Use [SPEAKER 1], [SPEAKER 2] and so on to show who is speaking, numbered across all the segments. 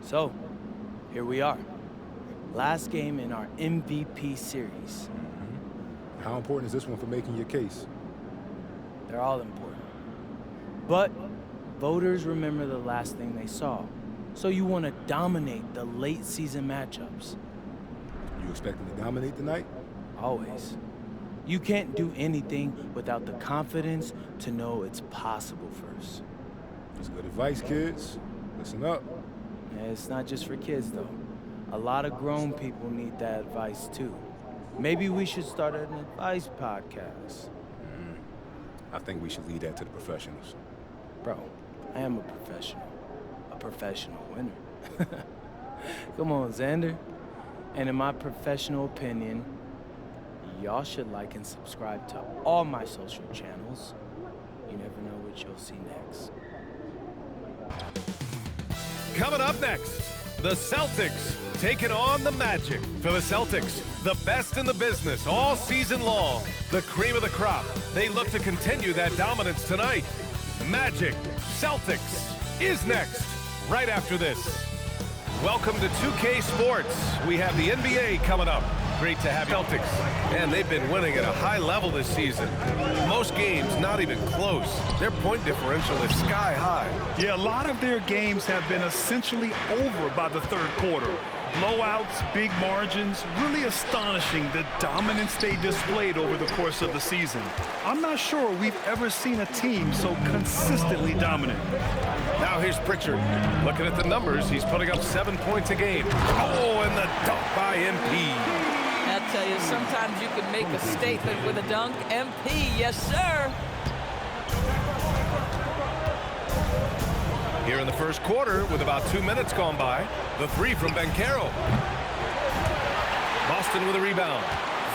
[SPEAKER 1] So, here we are. Last game in our MVP series.
[SPEAKER 2] How important is this one for making your case?
[SPEAKER 1] They're all important. But voters remember the last thing they saw. So you want to dominate the late season matchups.
[SPEAKER 2] You expecting to dominate tonight?
[SPEAKER 1] Always. You can't do anything without the confidence to know it's possible first.
[SPEAKER 2] That's good advice, kids. Listen up.
[SPEAKER 1] And it's not just for kids, though. A lot of grown people need that advice, too. Maybe we should start an advice podcast.
[SPEAKER 2] I think we should leave that to the professionals.
[SPEAKER 1] Bro, I am a professional winner. Come on, Xander. And in my professional opinion, y'all should like and subscribe to all my social channels. You never know what you'll see next.
[SPEAKER 3] Coming up next, the Celtics taking on the Magic. For the Celtics, the best in the business all season long. The cream of the crop. They look to continue that dominance tonight. Magic Celtics is next, right after this. Welcome to 2K Sports. We have the NBA coming up. Great to have Celtics. And they've been winning at a high level this season. Most games not even close. Their point differential is sky high.
[SPEAKER 4] Yeah, a lot of their games have been essentially over by the third quarter. Blowouts, big margins, really astonishing the dominance they displayed over the course of the season. I'm not sure we've ever seen a team so consistently dominant.
[SPEAKER 3] Now here's Pritchard. Looking at the numbers, he's putting up 7 points a game. Oh, and the dunk by MP.
[SPEAKER 5] I'll tell you, sometimes you can make a statement with a dunk. MP, yes, sir.
[SPEAKER 3] Here in the first quarter, with about 2 minutes gone by, the three from Mycareer. Boston with a rebound.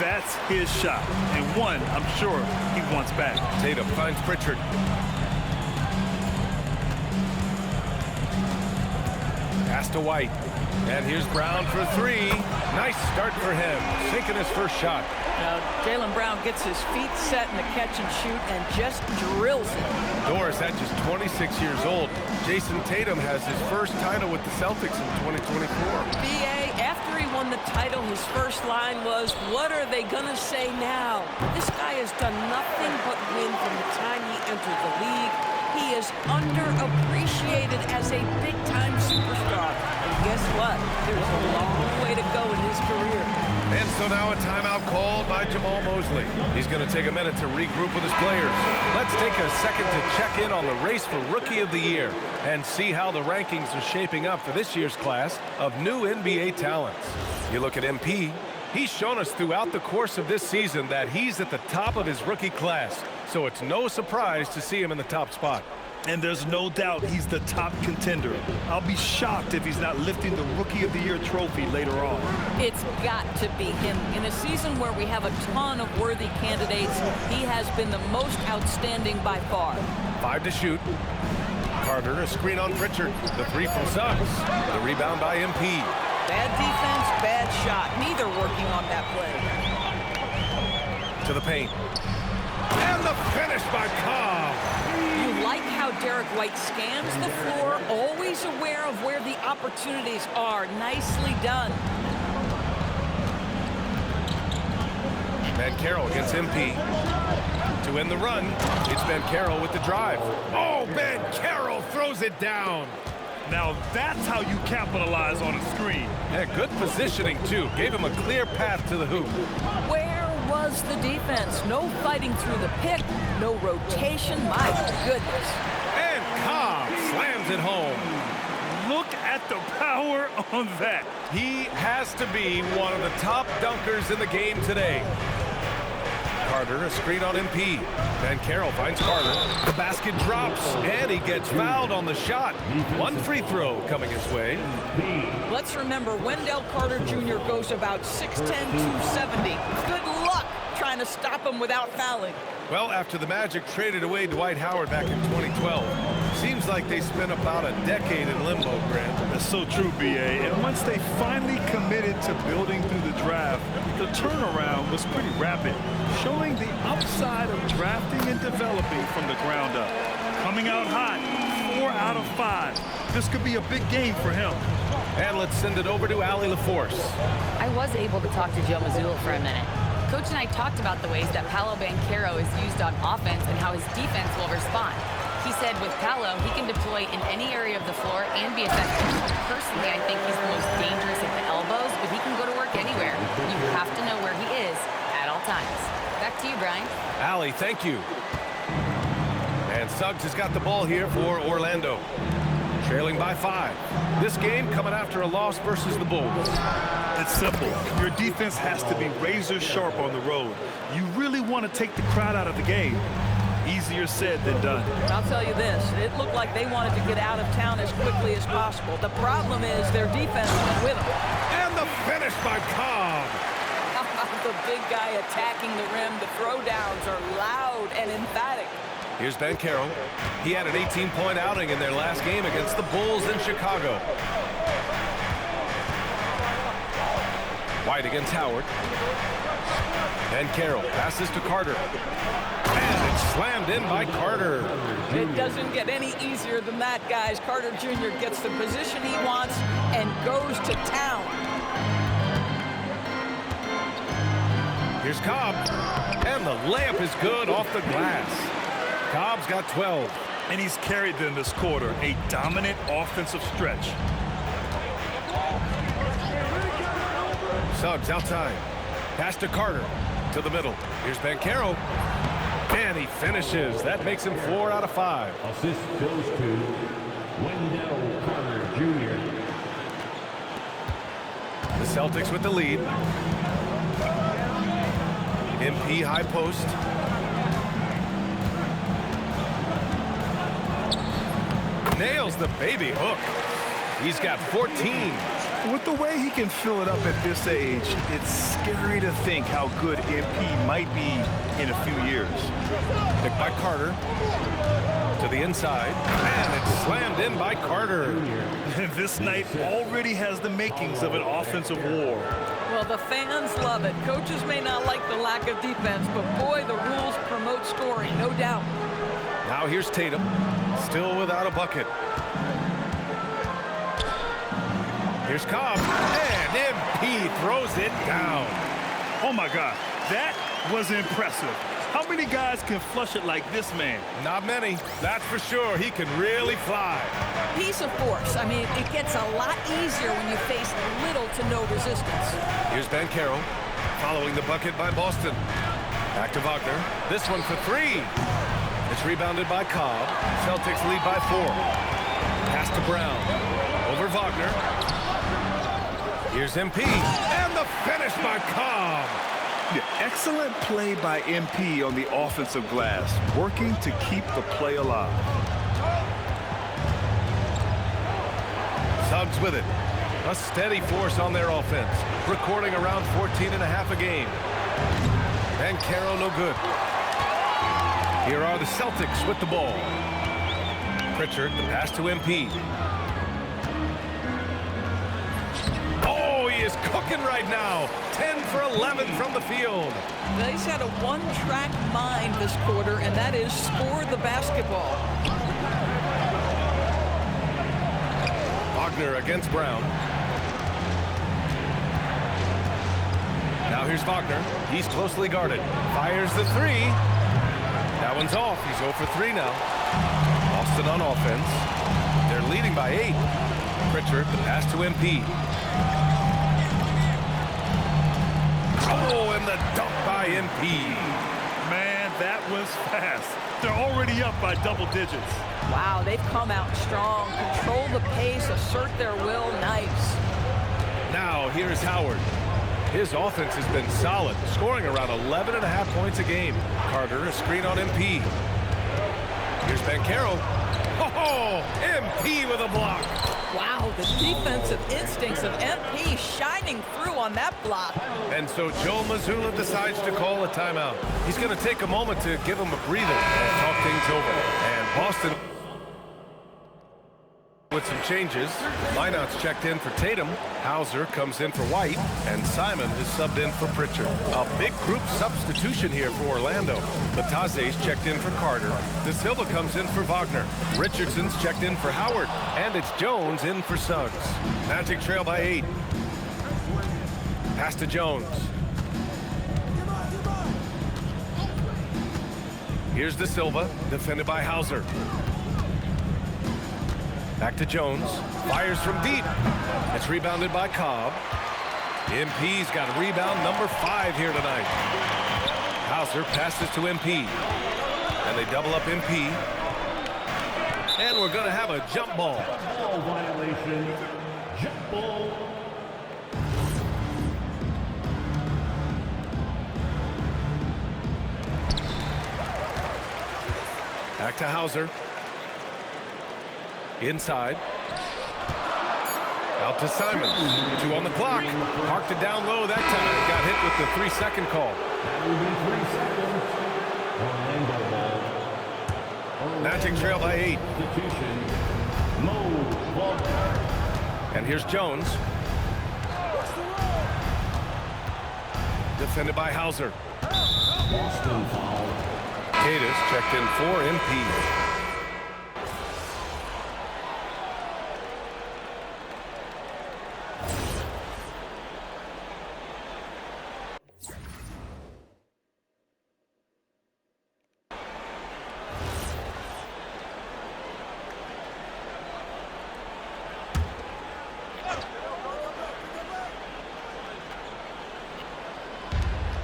[SPEAKER 4] That's his shot, and one I'm sure he wants back.
[SPEAKER 3] Tatum finds Pritchard. Pass to White. And here's Brown for three. Nice start for him, sinking his first shot.
[SPEAKER 5] Now, Jaylen Brown gets his feet set in the catch and shoot and just drills it.
[SPEAKER 3] Doris, at just 26 years old, Jason Tatum has his first title with the Celtics in 2024.
[SPEAKER 5] B.A., after he won the title, his first line was, "What are they gonna say now?" This guy has done nothing but win from the time he entered the league. He is underappreciated as a big-time superstar. And guess what? There's a long way to go in his career.
[SPEAKER 3] And so now a timeout called by Jamal Mosley. He's going to take a minute to regroup with his players. Let's take a second to check in on the race for Rookie of the Year and see how the rankings are shaping up for this year's class of new NBA talents. You look at MP, he's shown us throughout the course of this season that he's at the top of his rookie class. So it's no surprise to see him in the top spot.
[SPEAKER 4] And there's no doubt he's the top contender. I'll be shocked if he's not lifting the Rookie of the Year trophy later on.
[SPEAKER 5] It's got to be him. In a season where we have a ton of worthy candidates, he has been the most outstanding by far.
[SPEAKER 3] 5 to shoot. Carter, a screen on Pritchard. The three from Suggs. The rebound by MP.
[SPEAKER 5] Bad defense, bad shot. Neither working on that play.
[SPEAKER 3] To the paint. And the finish by Cobb.
[SPEAKER 5] You like how Derek White scans the floor, always aware of where the opportunities are. Nicely done.
[SPEAKER 3] Mycareer against MP. To end the run, it's Mycareer with the drive. Oh, Mycareer throws it down.
[SPEAKER 4] Now that's how you capitalize on a screen.
[SPEAKER 3] Yeah, good positioning, too. Gave him a clear path to the hoop.
[SPEAKER 5] Where was the defense? No fighting through the pick, no rotation. My goodness.
[SPEAKER 3] And Cobb slams it home.
[SPEAKER 4] Look at the power on that.
[SPEAKER 3] He has to be one of the top dunkers in the game today. Carter, a screen on MP. Mycareer finds Carter. The basket drops, and he gets fouled on the shot. One free throw coming his way.
[SPEAKER 5] Let's remember, Wendell Carter Jr. goes about 6'10", 270. Good luck trying to stop him without fouling.
[SPEAKER 3] Well, after the Magic traded away Dwight Howard back in 2012, seems like they spent about a decade in limbo, Grant.
[SPEAKER 4] That's so true, B.A. And once they finally committed to building through the draft, the turnaround was pretty rapid, showing the upside of drafting and developing from the ground up. Coming out hot, 4 out of 5. This could be a big game for him.
[SPEAKER 3] And let's send it over to Allie LaForce.
[SPEAKER 6] I was able to talk to Joe Mazzulla for a minute. Coach and I talked about the ways that Paolo Banchero is used on offense and how his defense will respond. He said with Paolo, he can deploy in any area of the floor and be effective. Personally, I think he's the most dangerous at the elbows, but he can go to work anywhere. You have to know where he is at all times. Back to you, Brian.
[SPEAKER 3] Allie, thank you. And Suggs has got the ball here for Orlando. Trailing by 5. This game coming after a loss versus the Bulls.
[SPEAKER 4] It's simple. Your defense has to be razor sharp on the road. You really want to take the crowd out of the game. Easier said than done.
[SPEAKER 5] I'll tell you this, it looked like they wanted to get out of town as quickly as possible. The problem is their defense went with them.
[SPEAKER 3] And the finish by Cobb.
[SPEAKER 5] The big guy attacking the rim. The throwdowns are loud and emphatic.
[SPEAKER 3] Here's Banchero. He had an 18-point outing in their last game against the Bulls in Chicago. White against Howard. Banchero passes to Carter. And it's slammed in by Carter.
[SPEAKER 5] It doesn't get any easier than that, guys. Carter Jr. gets the position he wants and goes to town.
[SPEAKER 3] Here's Cobb. And the layup is good off the glass. Cobb's got 12.
[SPEAKER 4] And he's carried them this quarter. A dominant offensive stretch.
[SPEAKER 3] Suggs outside. Pass to Carter. To the middle. Here's Banchero. And he finishes. That makes him 4 out of 5.
[SPEAKER 7] Assist goes to Wendell Carter Jr.
[SPEAKER 3] The Celtics with the lead. MP high post. Nails the baby hook. He's got 14.
[SPEAKER 4] With the way he can fill it up at this age, it's scary to think how good MP might be in a few years.
[SPEAKER 3] Picked by Carter. To the inside. And it's slammed in by Carter.
[SPEAKER 4] This night already has the makings of an offensive war.
[SPEAKER 5] Well, the fans love it. Coaches may not like the lack of defense, but boy, the rules promote scoring, no doubt.
[SPEAKER 3] Now here's Tatum. Still without a bucket. Here's Cobb. And MP throws it down.
[SPEAKER 4] Oh, my God. That was impressive. How many guys can flush it like this man?
[SPEAKER 3] Not many. That's for sure. He can really fly.
[SPEAKER 5] Piece of force. I mean, it gets a lot easier when you face little to no resistance.
[SPEAKER 3] Here's Banchero. Following the bucket by Boston. Back to Wagner. This one for 3. It's rebounded by Cobb. Celtics lead by 4. Pass to Brown. Over Wagner. Here's MP. And the finish by Cobb.
[SPEAKER 4] Yeah, excellent play by MP on the offensive glass, working to keep the play alive.
[SPEAKER 3] Suggs with it. A steady force on their offense. Recording around 14.5 a game. Banchero no good. Here are the Celtics with the ball. Pritchard, the pass to MP. Oh, he is cooking right now. 10 for 11 from the field.
[SPEAKER 5] He's had a one-track mind this quarter, and that is score the basketball.
[SPEAKER 3] Wagner against Brown. Now here's Wagner. He's closely guarded. Fires the 3. That one's off. He's 0 for 3 now. Boston on offense. They're leading by 8. Pritchard, the pass to MP. Oh, and the dunk by MP.
[SPEAKER 4] Man, that was fast. They're already up by double digits.
[SPEAKER 5] Wow, they've come out strong. Control the pace, assert their will. Nice.
[SPEAKER 3] Now, here's Howard. His offense has been solid, scoring around 11.5 points a game. Carter, a screen on MP. Here's Banchero. Oh, MP with a block.
[SPEAKER 5] Wow, the defensive instincts of MP shining through on that block.
[SPEAKER 3] And so Joe Mazzulla decides to call a timeout. He's going to take a moment to give him a breather and talk things over. And Boston With some changes, lineouts checked in for Tatum, Hauser comes in for White, and Simon is subbed in for Pritchard. A big group substitution here for Orlando. Bataze's checked in for Carter. De Silva comes in for Wagner. Richardson's checked in for Howard, and it's Jones in for Suggs. Magic trail by 8. Pass to Jones. Here's De Silva, defended by Hauser. Back to Jones. Fires from deep. It's rebounded by Cobb. MP's got a rebound number 5 here tonight. Hauser passes to MP. And they double up MP. And we're going to have a jump ball.
[SPEAKER 7] Ball violation. Jump ball.
[SPEAKER 3] Back to Hauser. Inside. Out to Simons. 2 on the clock. Parked it down low that time. Got hit with the 3-second call.
[SPEAKER 7] That will be 3 seconds. Orlando ball.
[SPEAKER 3] Magic trail by 8.
[SPEAKER 7] Substitution. Mo Wagner.
[SPEAKER 3] And here's Jones. Defended by Hauser.
[SPEAKER 7] Boston foul.
[SPEAKER 3] Cadis checked in for MP.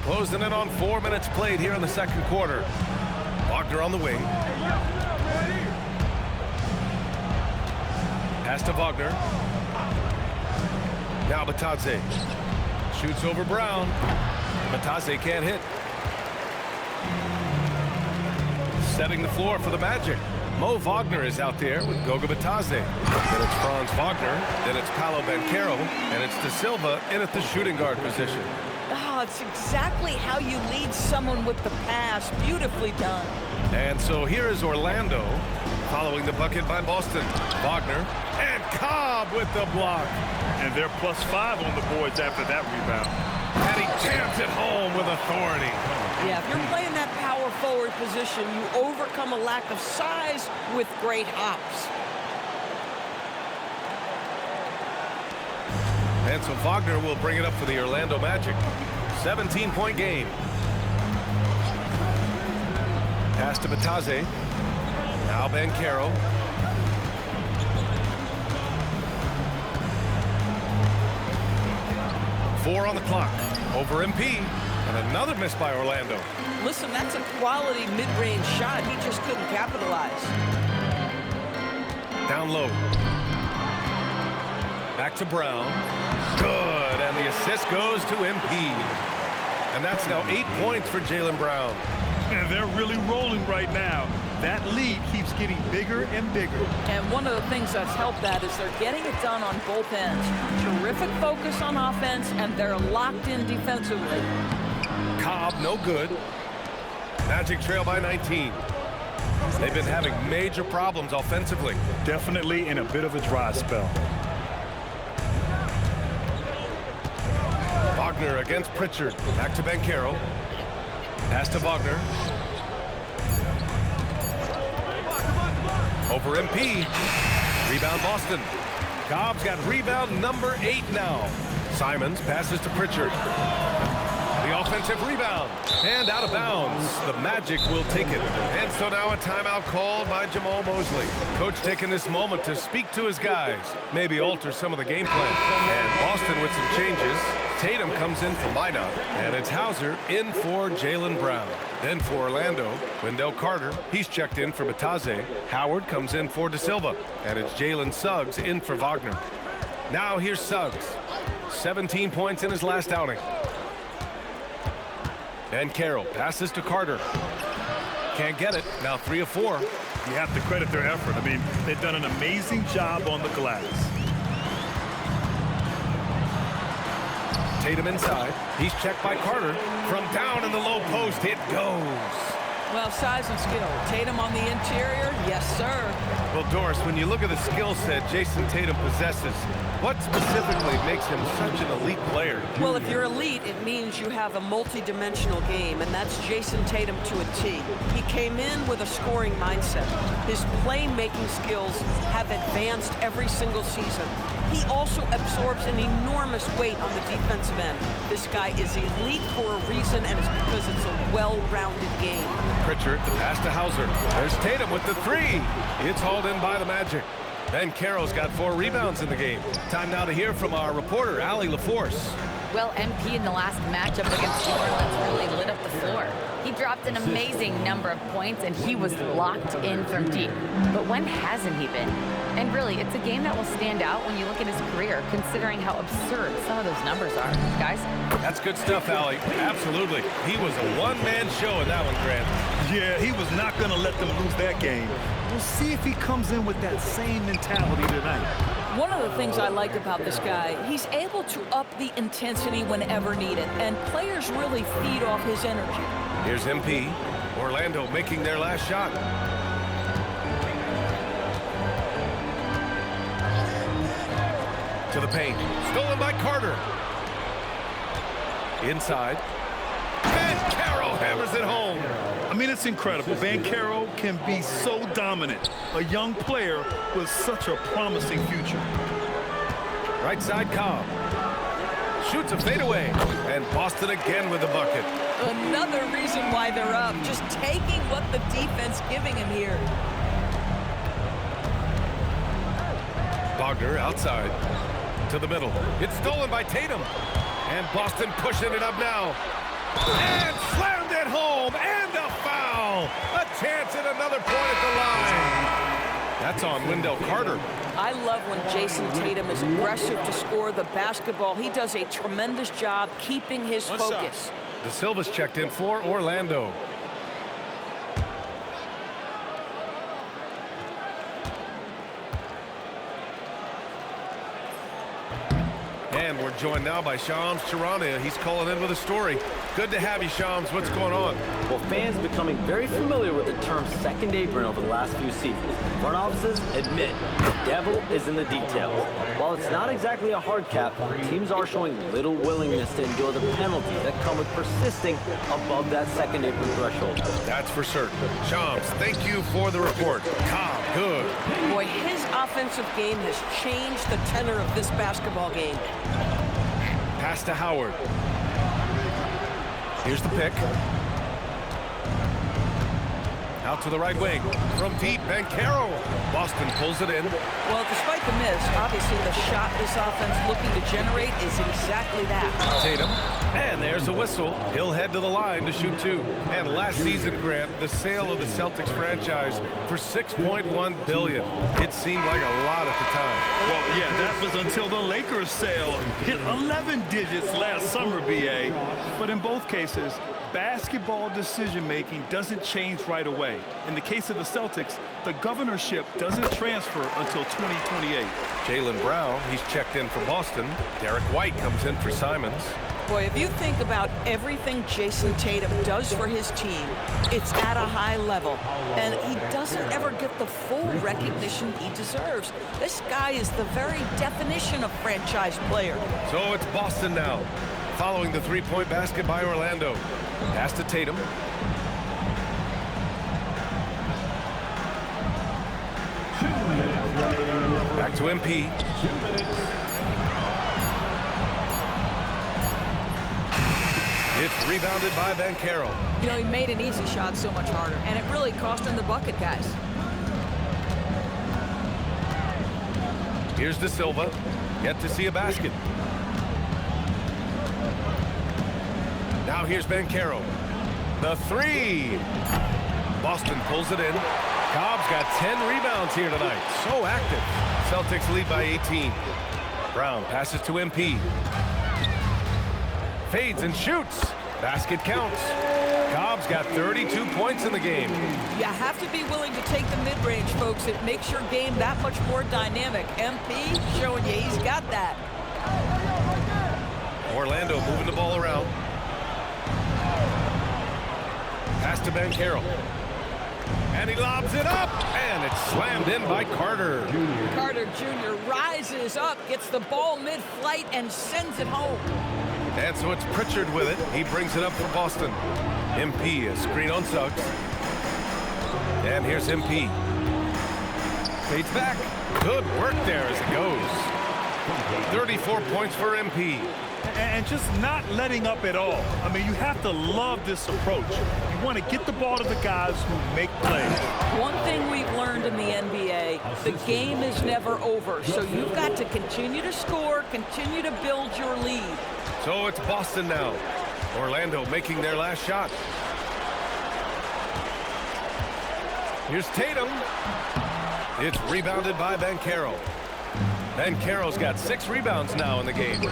[SPEAKER 3] Closing in on 4 minutes played here in the second quarter. Wagner on the wing. Pass to Wagner. Now Bataze. Shoots over Brown. Bataze can't hit. Setting the floor for the Magic. Mo Wagner is out there with Goga Bataze. Then it's Franz Wagner. Then it's Paolo Banchero. And it's De Silva in at the shooting guard position.
[SPEAKER 5] Oh, it's exactly how you lead someone with the pass. Beautifully done.
[SPEAKER 3] And so here is Orlando following the bucket by Boston. Wagner and Cobb with the block.
[SPEAKER 4] And they're +5 on the boards after that rebound.
[SPEAKER 3] And he jams it home with authority.
[SPEAKER 5] Yeah, if you're playing that power forward position, you overcome a lack of size with great hops.
[SPEAKER 3] And so Wagner will bring it up for the Orlando Magic. 17-point game. Pass to Bataze. Now Banchero. Four on the clock. Over MP. And another miss by Orlando.
[SPEAKER 5] Listen, that's a quality mid-range shot. He just couldn't capitalize.
[SPEAKER 3] Down low. Back to Brown. Good, and the assist goes to MP. And that's now 8 points for Jaylen Brown.
[SPEAKER 4] And they're really rolling right now. That lead keeps getting bigger and bigger.
[SPEAKER 5] And one of the things that's helped that is they're getting it done on both ends. Terrific focus on offense, and they're locked in defensively.
[SPEAKER 3] Cobb, no good. Magic trail by 19. They've been having major problems offensively.
[SPEAKER 4] Definitely in a bit of a dry spell.
[SPEAKER 3] Wagner against Pritchard. Back to Banchero. Pass to Wagner. Over MP. Rebound Boston. Cobb's got rebound number 8 now. Simons passes to Pritchard. The offensive rebound. And out of bounds. The Magic will take it. And so now a timeout called by Jamal Mosley. Coach taking this moment to speak to his guys. Maybe alter some of the game plan. And Boston with some changes. Tatum comes in for Minot, and it's Hauser in for Jaylen Brown. Then for Orlando, Wendell Carter, he's checked in for Bataze. Howard comes in for De Silva, and it's Jalen Suggs in for Wagner. Now here's Suggs, 17 points in his last outing. And Carroll passes to Carter. Can't get it, now 3 of 4.
[SPEAKER 4] You have to credit their effort. I mean, they've done an amazing job on the glass.
[SPEAKER 3] Tatum inside. He's checked by Carter. From down in the low post, it goes.
[SPEAKER 5] Well, size and skill. Tatum on the interior, yes, sir.
[SPEAKER 3] Well, Doris, when you look at the skill set Jason Tatum possesses, what specifically makes him such an elite player?
[SPEAKER 5] Well, if you're elite, it means you have a multi-dimensional game, and that's Jason Tatum to a T. He came in with a scoring mindset. His playmaking skills have advanced every single season. He also absorbs an enormous weight on the defensive end. This guy is elite for a reason, and it's because it's a well-rounded game.
[SPEAKER 3] Pritchard, the pass to Hauser. There's Tatum with the three. It's hauled in by the Magic. Banchero's got 4 rebounds in the game. Time now to hear from our reporter, Allie LaForce.
[SPEAKER 6] Well, MP in the last matchup against New Orleans really lit up the floor. He dropped an amazing number of points, and he was locked in from deep. But when hasn't he been? And really, it's a game that will stand out when you look at his career, considering how absurd some of those numbers are. Guys?
[SPEAKER 3] That's good stuff, Allie. Absolutely. He was a one-man show in that one, Grant.
[SPEAKER 4] Yeah, he was not going to let them lose that game. We'll see if he comes in with that same mentality tonight.
[SPEAKER 5] One of the things I like about this guy, he's able to up the intensity whenever needed, and players really feed off his energy.
[SPEAKER 3] Here's MP. Orlando making their last shot. To the paint. Stolen by Carter. Inside. Banchero hammers it home.
[SPEAKER 4] I mean, it's incredible. Banchero can be so dominant. A young player with such a promising future.
[SPEAKER 3] Right side, Cobb. Shoots a fadeaway. And Boston again with the bucket.
[SPEAKER 5] Another reason why they're up, just taking what the defense giving him here.
[SPEAKER 3] Bogner outside. To the middle. It's stolen by Tatum. And Boston pushing it up now. And slammed it home. And a foul. A chance at another point at the line. That's on Wendell Carter.
[SPEAKER 5] I love when Jason Tatum is aggressive to score the basketball. He does a tremendous job keeping his focus.
[SPEAKER 3] De Silva's checked in for Orlando. And we're joined now by Shams Charania. He's calling in with a story. Good to have you, Shams. What's going on?
[SPEAKER 8] Well, fans are becoming very familiar with the term second apron over the last few seasons. Front offices admit the devil is in the details. While it's not exactly a hard cap, teams are showing little willingness to endure the penalties that come with persisting above that second apron threshold.
[SPEAKER 3] That's for certain. Shams, thank you for the report. Cobb, good.
[SPEAKER 5] Boy, his offensive game has changed the tenor of this basketball game.
[SPEAKER 3] Pass to Howard. Here's the pick. Out to the right wing. From deep, Banchero. Boston pulls it in.
[SPEAKER 5] Well, despite the miss, obviously the shot this offense looking to generate is exactly that.
[SPEAKER 3] Tatum. And there's a whistle. He'll head to the line to shoot 2. And last season, Grant, the sale of the Celtics franchise for $6.1 billion. It seemed like a lot at the time.
[SPEAKER 4] Well, yeah, that was until the Lakers sale hit 11 digits last summer, BA. But in both cases, basketball decision-making doesn't change right away. In the case of the Celtics, the governorship doesn't transfer until 2028.
[SPEAKER 3] Jaylen Brown, he's checked in for Boston. Derek White comes in for Simons.
[SPEAKER 5] Boy, if you think about everything Jason Tatum does for his team, it's at a high level. And he doesn't ever get the full recognition he deserves. This guy is the very definition of franchise player.
[SPEAKER 3] So it's Boston now, following the three-point basket by Orlando. Pass to Tatum. Back to MP. It's rebounded by Banchero.
[SPEAKER 5] You know, he made an easy shot so much harder, and it really cost him the bucket, guys.
[SPEAKER 3] Here's De Silva. Yet to see a basket. Now here's Banchero. The three. Boston pulls it in. Cobb's got 10 rebounds here tonight. So active. Celtics lead by 18. Brown passes to MP. Fades and shoots. Basket counts. Cobb's got 32 points in the game.
[SPEAKER 5] You have to be willing to take the mid-range, folks. It makes your game that much more dynamic. MP showing you he's got that.
[SPEAKER 3] Orlando moving the ball around. Pass to Bancaro. And he lobs it up, and it's slammed in by Carter.
[SPEAKER 5] Carter Jr. rises up, gets the ball mid-flight, and sends it home.
[SPEAKER 3] And so it's Pritchard with it. He brings it up for Boston. MP, a screen on Suggs. And here's MP. Fades back. Good work there as it goes. 34 points for MP.
[SPEAKER 4] And just not letting up at all. I mean, you have to love this approach. You want to get the ball to the guys who make plays.
[SPEAKER 5] One thing we've learned in the NBA, the game is never over. So you've got to continue to score, continue to build your lead.
[SPEAKER 3] So it's Boston now. Orlando making their last shot. Here's Tatum. It's rebounded by Bancaro. Bancaro's got 6 rebounds now in the game.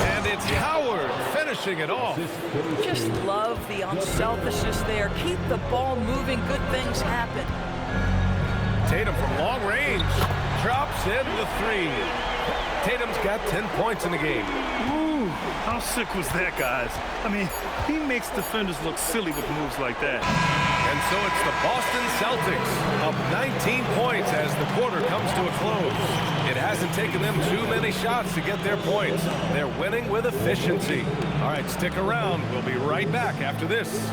[SPEAKER 3] And it's Howard finishing it off.
[SPEAKER 5] Just love the unselfishness there. Keep the ball moving. Good things happen.
[SPEAKER 3] Tatum from long range. Drops in the 3. Tatum's got 10 points in the game.
[SPEAKER 4] Ooh, how sick was that, guys? I mean, he makes defenders look silly with moves like that.
[SPEAKER 3] And so it's the Boston Celtics up 19 points as the quarter comes to a close. It hasn't taken them too many shots to get their points. They're winning with efficiency. All right, stick around. We'll be right back after this.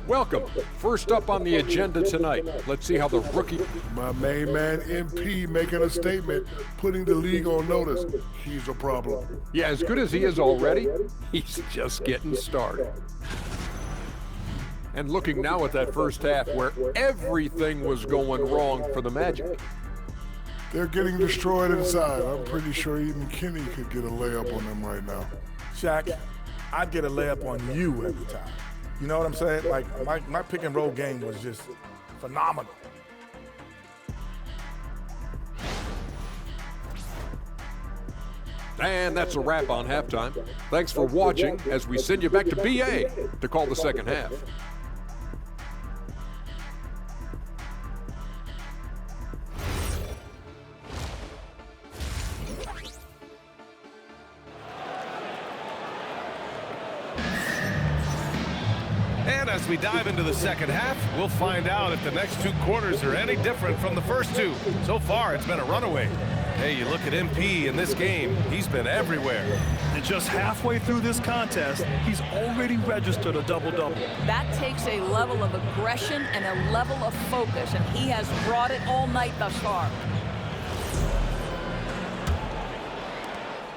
[SPEAKER 9] Welcome. First up on the agenda tonight, let's see how the rookie...
[SPEAKER 10] My main man, MP, making a statement, putting the league on notice. He's a problem.
[SPEAKER 9] Yeah, as good as he is already, he's just getting started. And looking now at that first half where everything was going wrong for the Magic.
[SPEAKER 10] They're getting destroyed inside. I'm pretty sure even Kenny could get a layup on them right now.
[SPEAKER 11] Shaq, I'd get a layup on you every time. You know what I'm saying? Like, my pick and roll game was just phenomenal.
[SPEAKER 9] And that's a wrap on halftime. Thanks for watching as we send you back to BA to call the second half.
[SPEAKER 3] And as we dive into the second half, we'll find out if the next 2 quarters are any different from the first 2. So far, it's been a runaway. Hey, you look at MP in this game, he's been everywhere.
[SPEAKER 4] And just halfway through this contest, he's already registered a double-double.
[SPEAKER 5] That takes a level of aggression and a level of focus, and he has brought it all night thus far.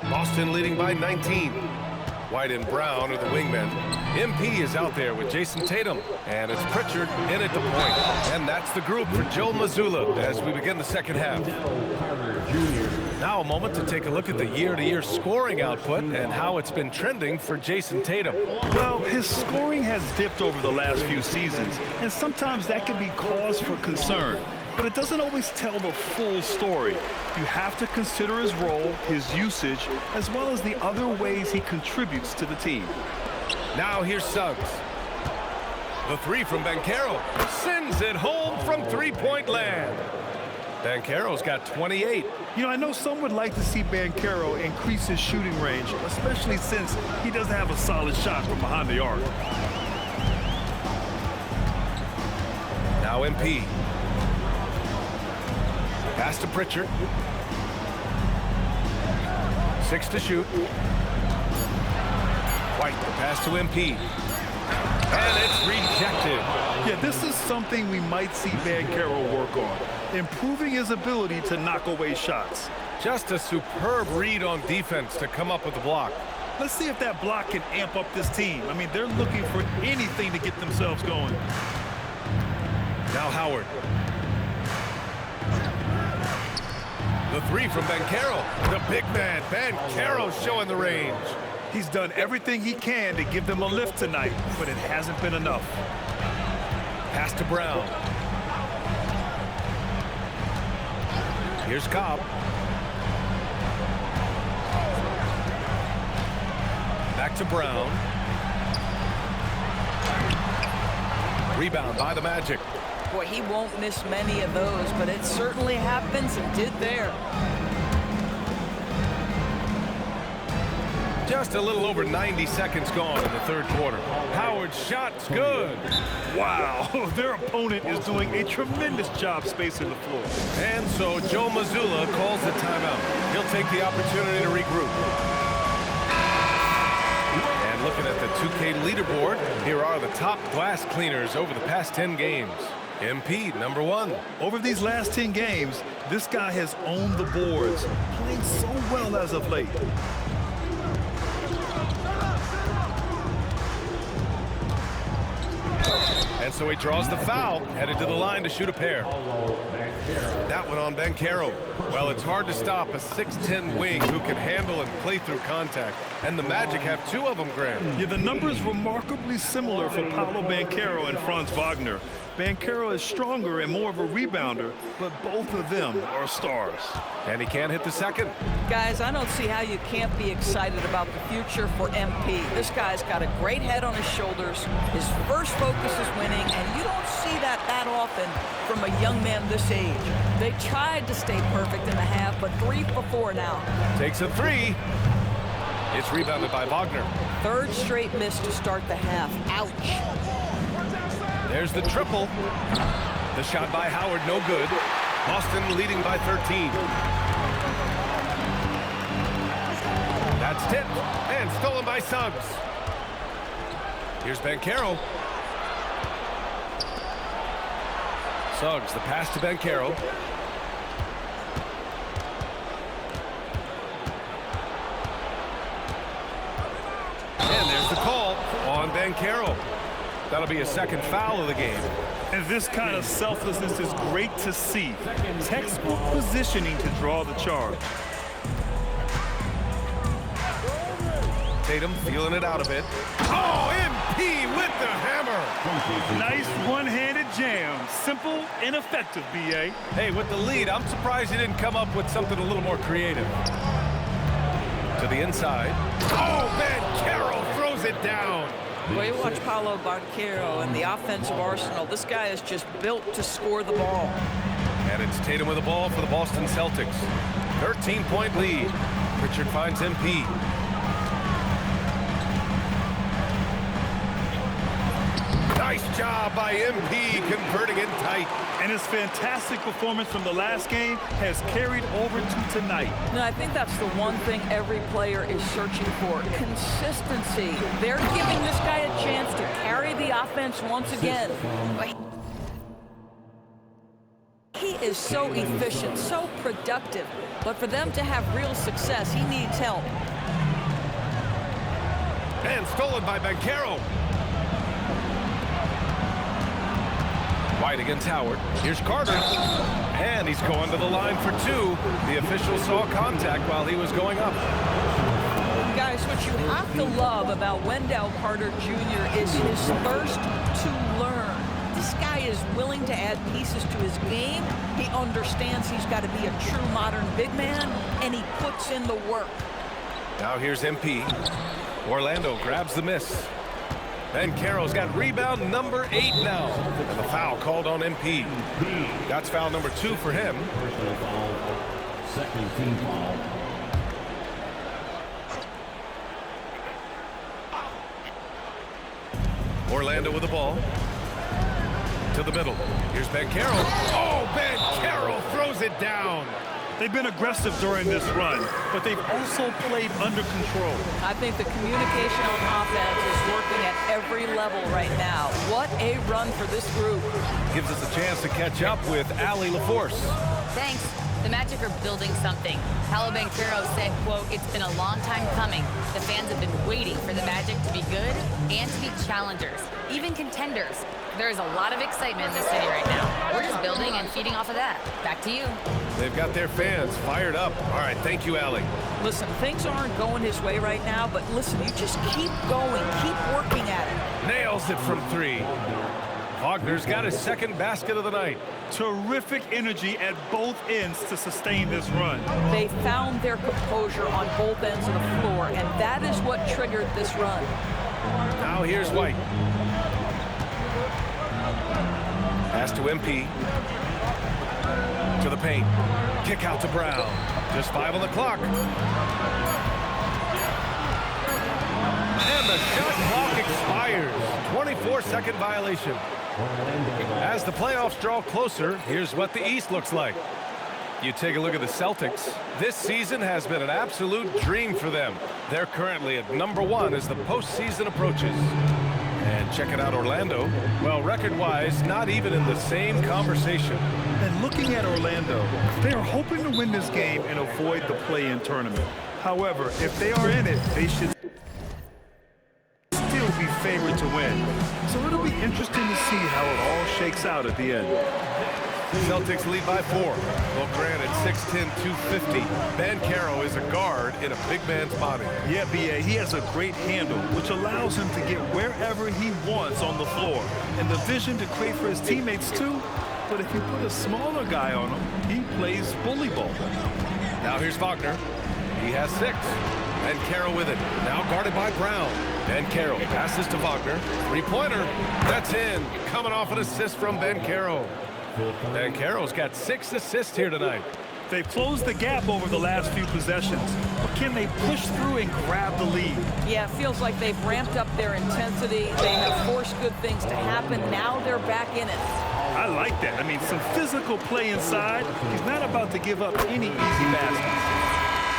[SPEAKER 3] Boston leading by 19. White and Brown are the wingmen. MP is out there with Jason Tatum, and it's Pritchard in at the point. And that's the group for Joe Mazzulla as we begin the second half. Now a moment to take a look at the year-to-year scoring output and how it's been trending for Jason Tatum.
[SPEAKER 4] Well, his scoring has dipped over the last few seasons, and sometimes that can be cause for concern. But it doesn't always tell the full story. You have to consider his role, his usage, as well as the other ways he contributes to the team.
[SPEAKER 3] Now here's Suggs. The 3 from Bancaro sends it home from 3-point land. Bancaro's got 28.
[SPEAKER 4] You know, I know some would like to see Bancaro increase his shooting range, especially since he doesn't have a solid shot from behind the arc.
[SPEAKER 3] Now MP. Pass to Pritchard. 6 to shoot. White, the pass to MP. And it's rejected.
[SPEAKER 4] Yeah, this is something we might see Bancaro work on, improving his ability to knock away shots.
[SPEAKER 3] Just a superb read on defense to come up with the block.
[SPEAKER 4] Let's see if that block can amp up this team. I mean, they're looking for anything to get themselves going.
[SPEAKER 3] Now Howard. The 3 from Bancaro. The big man, Bancaro, showing the range.
[SPEAKER 4] He's done everything he can to give them a lift tonight, but it hasn't been enough.
[SPEAKER 3] Pass to Brown. Here's Cobb. Back to Brown. Rebound by the Magic.
[SPEAKER 5] Boy, he won't miss many of those, but it certainly happens and did there.
[SPEAKER 3] Just a little over 90 seconds gone in the third quarter. Howard's shot's good.
[SPEAKER 4] Wow, their opponent is doing a tremendous job spacing the floor.
[SPEAKER 3] And so Joe Mazzulla calls the timeout. He'll take the opportunity to regroup. And looking at the 2K leaderboard, here are the top glass cleaners over the past 10 games. MP, number 1.
[SPEAKER 4] Over these last 10 games, this guy has owned the boards, playing so well as of late.
[SPEAKER 3] And so he draws the foul, headed to the line to shoot a pair. That one on Mycareer. Well, it's hard to stop a 6'10 wing who can handle and play through contact. And the Magic have 2 of them, Graham.
[SPEAKER 4] Yeah, the numbers remarkably similar for Paolo Mycareer and Franz Wagner. Mycareer is stronger and more of a rebounder, but both of them are stars.
[SPEAKER 3] And he can't hit the second.
[SPEAKER 5] Guys, I don't see how you can't be excited about the future for MP. This guy's got a great head on his shoulders. His first focus is winning, and you don't see that often from a young man this age. They tried to stay perfect in the half, but 3 for 4 now.
[SPEAKER 3] Takes a 3. It's rebounded by Wagner.
[SPEAKER 5] Third straight miss to start the half. Ouch.
[SPEAKER 3] There's the triple. The shot by Howard, no good. Boston leading by 13. That's tipped and stolen by Suggs. Here's Mycareer. Suggs, the pass to Mycareer. And there's the call on Mycareer. That'll be a second foul of the game.
[SPEAKER 4] And this kind of selflessness is great to see. Textbook positioning to draw the charge.
[SPEAKER 3] Tatum feeling it out a bit. Oh, MP with the hammer.
[SPEAKER 4] Nice one-handed jam. Simple and effective, B.A.
[SPEAKER 3] Hey, with the lead, I'm surprised he didn't come up with something a little more creative. To the inside. Oh, Mycareer throws it down.
[SPEAKER 5] Well, you watch Paolo Mycareer and the offensive arsenal. This guy is just built to score the ball.
[SPEAKER 3] And it's Tatum with the ball for the Boston Celtics. 13-point lead. Richard finds MP. Nice job by MP converting it tight.
[SPEAKER 4] And his fantastic performance from the last game has carried over to tonight.
[SPEAKER 5] No, I think that's the one thing every player is searching for. Consistency. They're giving this guy a chance to carry the offense once again. He is so efficient, so productive. But for them to have real success, he needs help.
[SPEAKER 3] And stolen by Mycareer. White against Howard. Here's Carter. And he's going to the line for 2. The official saw contact while he was going up.
[SPEAKER 5] Guys, what you have to love about Wendell Carter Jr. is his thirst to learn. This guy is willing to add pieces to his game. He understands he's got to be a true modern big man, and he puts in the work.
[SPEAKER 3] Now here's MP. Orlando grabs the miss. Mycareer's got rebound number 8 now. And the foul called on MP. That's foul number 2 for him.
[SPEAKER 7] Second team foul.
[SPEAKER 3] Orlando with the ball. To the middle. Here's Mycareer. Oh, Mycareer throws it down.
[SPEAKER 4] They've been aggressive during this run, but they've also played under control.
[SPEAKER 5] I think the communication on offense is working at every level right now. What a run for this group.
[SPEAKER 3] Gives us a chance to catch up with Allie LaForce.
[SPEAKER 6] Thanks. The Magic are building something. Paolo Mycareer said, quote, "It's been a long time coming. The fans have been waiting for the Magic to be good and to be challengers, even contenders. There is a lot of excitement in the city right now. We're just building and feeding off of that. Back to you."
[SPEAKER 3] They've got their fans fired up. All right, thank you, Allie.
[SPEAKER 5] Listen, things aren't going his way right now, but listen, you just keep going, keep working at it.
[SPEAKER 3] Nails it from 3. Wagner's got his second basket of the night.
[SPEAKER 4] Terrific energy at both ends to sustain this run.
[SPEAKER 5] They found their composure on both ends of the floor, and that is what triggered this run.
[SPEAKER 3] Now here's White. Pass to MP. To the paint. Kick out to Brown. Just 5 on the clock. And the shot clock expires. 24-second violation. As the playoffs draw closer, here's what the East looks like. You take a look at the Celtics. This season has been an absolute dream for them. They're currently at #1 as the postseason approaches. And check it out, Orlando. Well, record-wise, not even in the same conversation.
[SPEAKER 4] And looking at Orlando, they are hoping to win this game and avoid the play-in tournament. However, if they are in it, they should still be favored to win. So it'll be interesting to see how it all shakes out at the end.
[SPEAKER 3] Celtics lead by 4. Well, granted, 6'10", 250. Bankero is a guard in a big man's body.
[SPEAKER 4] Yeah, B.A., he has a great handle, which allows him to get wherever he wants on the floor. And the vision to create for his teammates, too. But if you put a smaller guy on him, he plays bully ball.
[SPEAKER 3] Now here's Wagner. He has 6. Bankero with it. Now guarded by Brown. Bankero passes to Wagner. Three-pointer. That's in. Coming off an assist from Bankero. Bankero's got 6 assists here tonight.
[SPEAKER 4] They've closed the gap over the last few possessions, but can they push through and grab the lead?
[SPEAKER 5] Yeah, it feels like they've ramped up their intensity. They have forced good things to happen. Now they're back in it.
[SPEAKER 4] I like that. I mean, some physical play inside. He's not about to give up any easy baskets.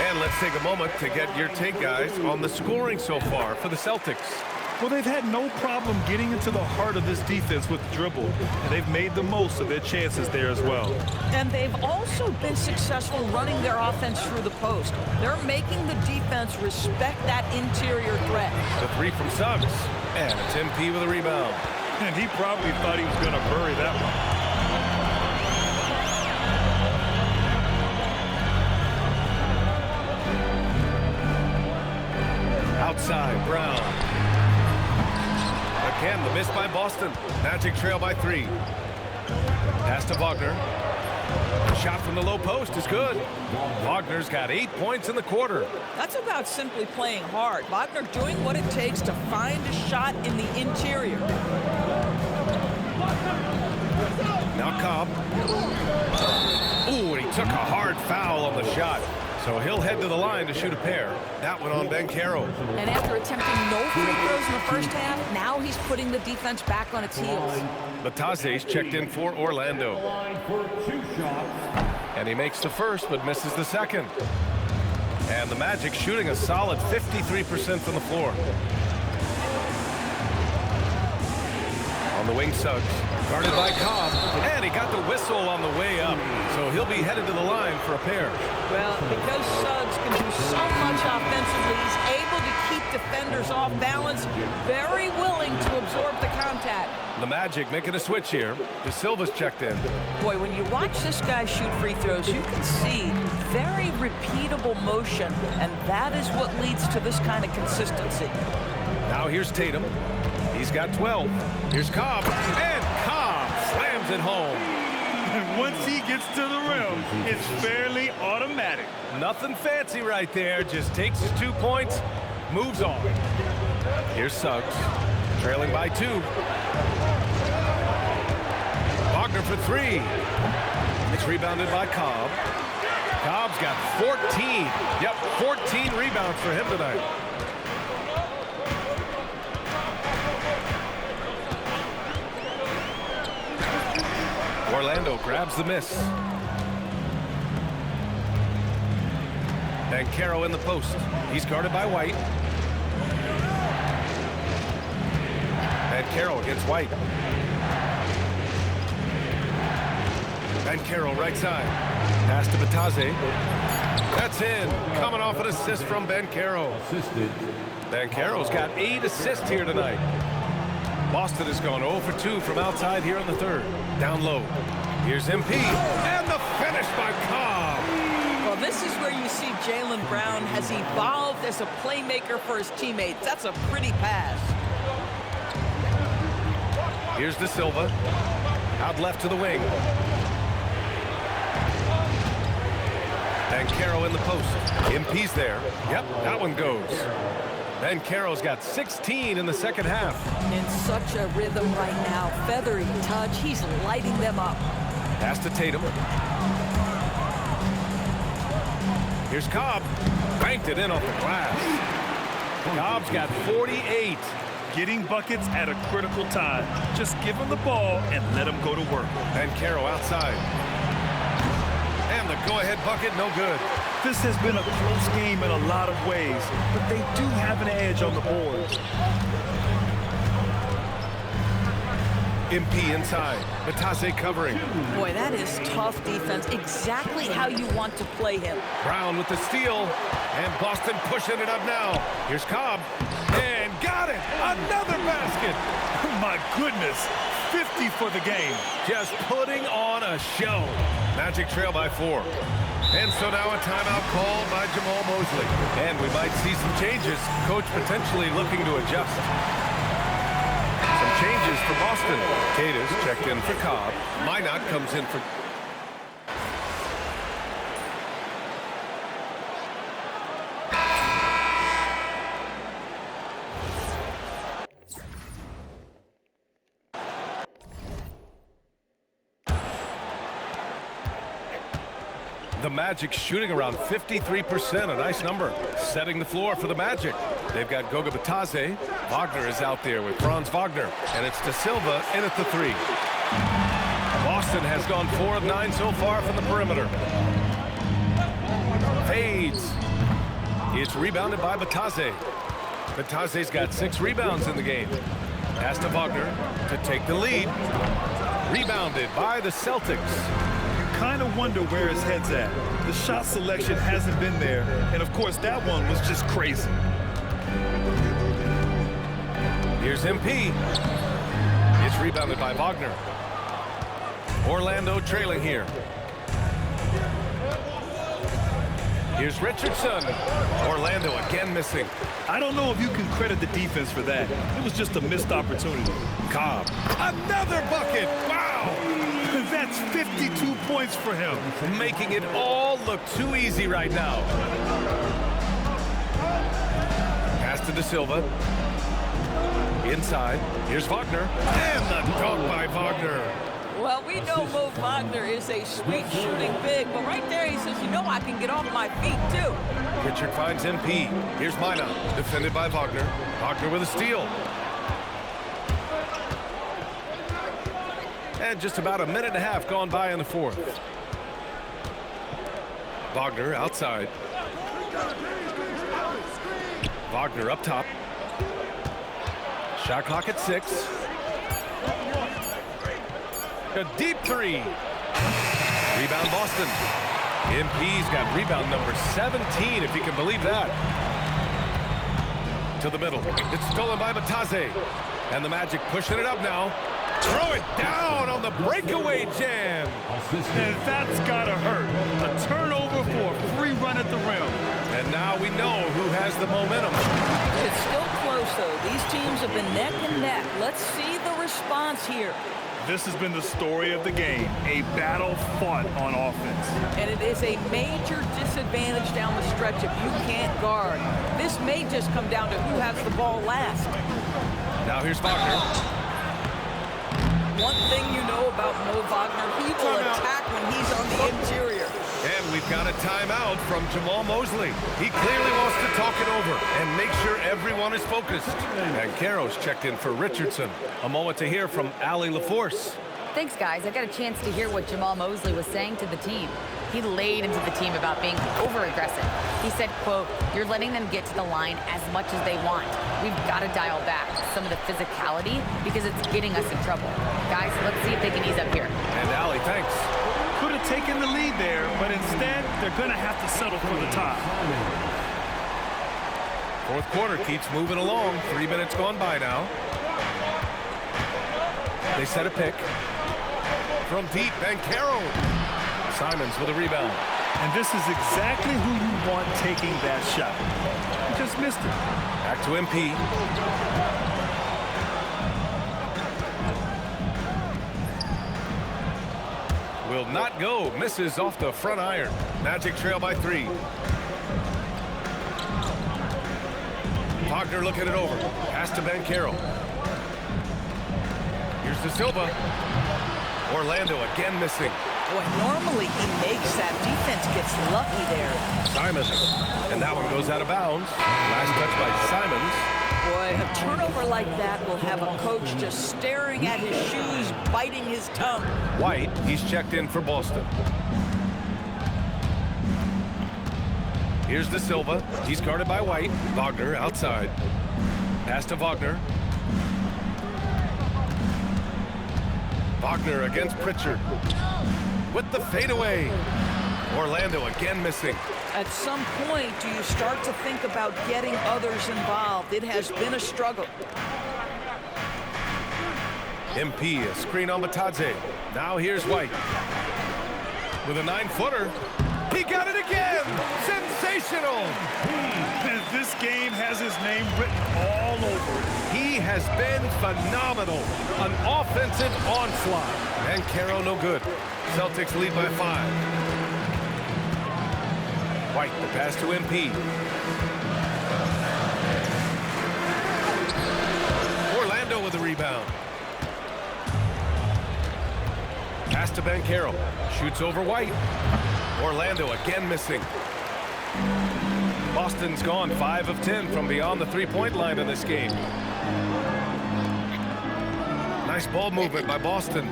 [SPEAKER 3] And let's take a moment to get your take, guys, on the scoring so far for the Celtics.
[SPEAKER 4] Well, they've had no problem getting into the heart of this defense with the dribble, and they've made the most of their chances there as well.
[SPEAKER 5] And they've also been successful running their offense through the post. They're making the defense respect that interior threat.
[SPEAKER 3] The 3 from Suggs, and it's MP with a rebound.
[SPEAKER 4] And he probably thought he was going to bury that one.
[SPEAKER 3] Outside, Brown. Again, the miss by Boston. Magic trail by 3. Pass to Wagner. The shot from the low post is good. Wagner's got 8 points in the quarter.
[SPEAKER 5] That's about simply playing hard. Wagner doing what it takes to find a shot in the interior.
[SPEAKER 3] Now Cobb. Ooh, and he took a hard foul on the shot. So he'll head to the line to shoot a pair. That one on Bankero.
[SPEAKER 5] And after attempting no free throws in the first half, now he's putting the defense back on its heels.
[SPEAKER 3] Batase's checked in for Orlando. And he makes the first, but misses the second. And the Magic shooting a solid 53% from the floor. On the wing, Suggs. Guarded by Cobb. And he got the whistle on the way up. So he'll be headed to the line for a pair.
[SPEAKER 5] Well, because Suggs can do so much offensively, he's able to keep defenders off balance, very willing to absorb the contact.
[SPEAKER 3] The Magic making a switch here. De Silva's checked in.
[SPEAKER 5] Boy, when you watch this guy shoot free throws, you can see very repeatable motion, and that is what leads to this kind of consistency.
[SPEAKER 3] Now here's Tatum. He's got 12. Here's Cobb, and Cobb slams it home.
[SPEAKER 4] And once he gets to the rim, it's fairly automatic.
[SPEAKER 3] Nothing fancy right there. Just takes his 2 points, moves on. Here's Suggs, trailing by 2. Wagner for 3. It's rebounded by Cobb. Cobb's got 14. Yep, 14 rebounds for him tonight. Orlando grabs the miss. Bankero in the post. He's guarded by White. Bankero against White. Bankero right side. Pass to Batase. That's in. Coming off an assist from Bankero. Bankero's got 8 assists here tonight. Boston has gone 0 for 2 from outside here in the third. Down low. Here's MP. And the finish by Cobb.
[SPEAKER 5] Well, this is where you see Jaylen Brown has evolved as a playmaker for his teammates. That's a pretty pass.
[SPEAKER 3] Here's De Silva. Out left to the wing. Bankero in the post. MP's there. Yep, that one goes. Banchero's got 16 in the second half.
[SPEAKER 5] In such a rhythm right now. Feathery touch. He's lighting them up.
[SPEAKER 3] Pass to Tatum. Here's Cobb. Banked it in off the glass. Cobb's got 48.
[SPEAKER 4] Getting buckets at a critical time. Just give him the ball and let him go to work.
[SPEAKER 3] Banchero outside. And the go-ahead bucket, no good.
[SPEAKER 4] This has been a close game in a lot of ways, but they do have an edge on the boards.
[SPEAKER 3] MP inside. Matase covering.
[SPEAKER 5] Boy, that is tough defense. Exactly how you want to play him.
[SPEAKER 3] Brown with the steal. And Boston pushing it up now. Here's Cobb. And got it. Another basket.
[SPEAKER 4] My goodness. 50 for the game.
[SPEAKER 3] Just putting on a show. Magic trail by 4. And so now a timeout called by Jamal Mosley. And we might see some changes. Coach potentially looking to adjust. Some changes for Boston. Tatus checked in for Cobb. Minot comes in for... The Magic shooting around 53%, a nice number. Setting the floor for the Magic. They've got Goga Bitadze. Wagner is out there with Franz Wagner. And it's De Silva in at the 3. Boston has gone 4 of 9 so far from the perimeter. Fades. It's rebounded by Bitadze. Bitadze's got 6 rebounds in the game. Pass to Wagner to take the lead. Rebounded by the Celtics.
[SPEAKER 4] Kind of wonder where his head's at. The shot selection hasn't been there, and of course that one was just crazy.
[SPEAKER 3] Here's MP. It's rebounded by Wagner. Orlando trailing here. Here's Richardson. Orlando again missing.
[SPEAKER 4] I don't know if you can credit the defense for that. It was just a missed opportunity.
[SPEAKER 3] Cobb. Another bucket. Wow.
[SPEAKER 4] That's 52 points for him.
[SPEAKER 3] Making it all look too easy right now. Pass to De Silva. Inside. Here's Wagner. And the dunk by Wagner.
[SPEAKER 5] Well, we know Mo Wagner is a sweet shooting big, but right there he says, you know I can get off my feet too.
[SPEAKER 3] Richard finds MP. Here's Minot. Defended by Wagner. Wagner with a steal. And just about a minute and a half gone by in the fourth. Wagner outside. Wagner up top. Shot clock at 6. A deep 3. Rebound Boston. MP's got rebound number 17, if you can believe that. To the middle. It's stolen by Bitadze. And the Magic pushing it up now. Throw it down on the breakaway jam.
[SPEAKER 4] And that's gotta hurt. A turnover for a free run at the rim.
[SPEAKER 3] And now we know who has the momentum.
[SPEAKER 5] It's still close, though. These teams have been neck and neck. Let's see the response here.
[SPEAKER 4] This has been the story of the game, a battle fought on offense.
[SPEAKER 5] And it is a major disadvantage down the stretch if you can't guard. This may just come down to who has the ball last.
[SPEAKER 3] Now here's Wagner.
[SPEAKER 5] One thing you know about Mo Wagner, he will attack when he's on the interior.
[SPEAKER 3] And we've got a timeout from Jamal Mosley. He clearly wants to talk it over and make sure everyone is focused. And Caro's checked in for Richardson. A moment to hear from Allie LaForce.
[SPEAKER 6] Thanks, guys. I got a chance to hear what Jamal Mosley was saying to the team. He laid into the team about being over-aggressive. He said, quote, "You're letting them get to the line as much as they want. We've got to dial back some of the physicality because it's getting us in trouble. Guys, let's see if they can ease up here."
[SPEAKER 3] And Allie, thanks.
[SPEAKER 4] Could have taken the lead there, but instead, they're going to have to settle for the top.
[SPEAKER 3] Fourth quarter keeps moving along. 3 minutes gone by now. They set a pick. From deep, Banchero. Simons with a rebound.
[SPEAKER 4] And this is exactly who you want taking that shot. He just missed it.
[SPEAKER 3] Back to MP. Will not go. Misses off the front iron. Magic trail by 3. Wagner looking it over. Pass to Mycareer. Here's De Silva. Orlando again missing.
[SPEAKER 5] Boy, normally he makes that. Defense gets lucky there.
[SPEAKER 3] Simons. And that one goes out of bounds. Last touch by Simons.
[SPEAKER 5] Boy, a turnover like that will have a coach just staring at his shoes, biting his tongue.
[SPEAKER 3] White, he's checked in for Boston. Here's De Silva. He's guarded by White. Wagner outside. Pass to Wagner. Wagner against Pritchard. With the fadeaway. Orlando again missing.
[SPEAKER 5] At some point, do you start to think about getting others involved? It has been a struggle.
[SPEAKER 3] MP, a screen on Batadze. Now here's White. With a 9-footer. He got it again! Sensational!
[SPEAKER 4] This game has his name written all over it.
[SPEAKER 3] He has been phenomenal. An offensive onslaught. And Caro no good. Celtics lead by 5. White, the pass to MP. Orlando with the rebound. Pass to Mycareer. Shoots over White. Orlando again missing. Boston's gone 5 of 10 from beyond the three-point line in this game. Nice ball movement by Boston.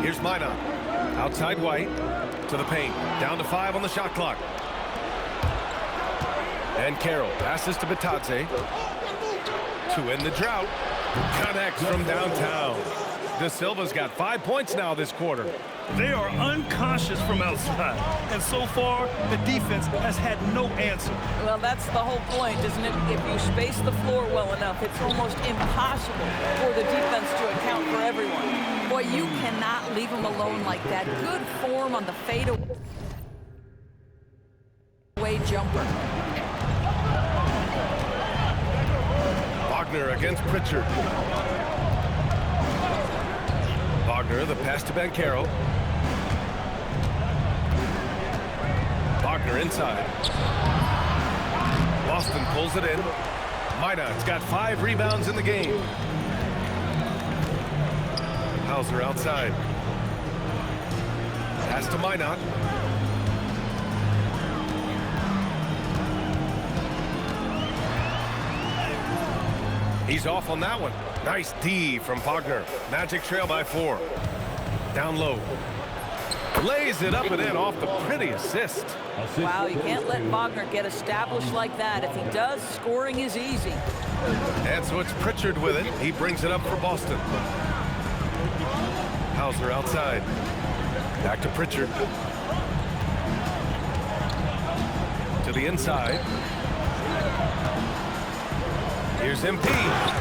[SPEAKER 3] Here's Minot. Outside White. To the paint. Down to 5 on the shot clock. And Carroll passes to Batadze. To end the drought. Connects from downtown. De Silva's got 5 points now this quarter.
[SPEAKER 4] They are unconscious from outside, and so far, the defense has had no answer.
[SPEAKER 5] Well, that's the whole point, isn't it? If you space the floor well enough, it's almost impossible for the defense to account for everyone. Boy, you cannot leave them alone like that. Good form on the fadeaway jumper.
[SPEAKER 3] Wagner against Pritchard. Wagner, the pass to Mycareer. Wagner inside. Boston pulls it in. Minot's got 5 rebounds in the game. Hauser outside. Pass to Minot. He's off on that one. Nice D from Wagner. Magic trail by 4. Down low. Lays it up and in off the pretty assist.
[SPEAKER 5] Wow, you can't let Wagner get established like that. If he does, scoring is easy.
[SPEAKER 3] And so it's Pritchard with it. He brings it up for Boston. Hauser outside. Back to Pritchard. To the inside. Here's MP.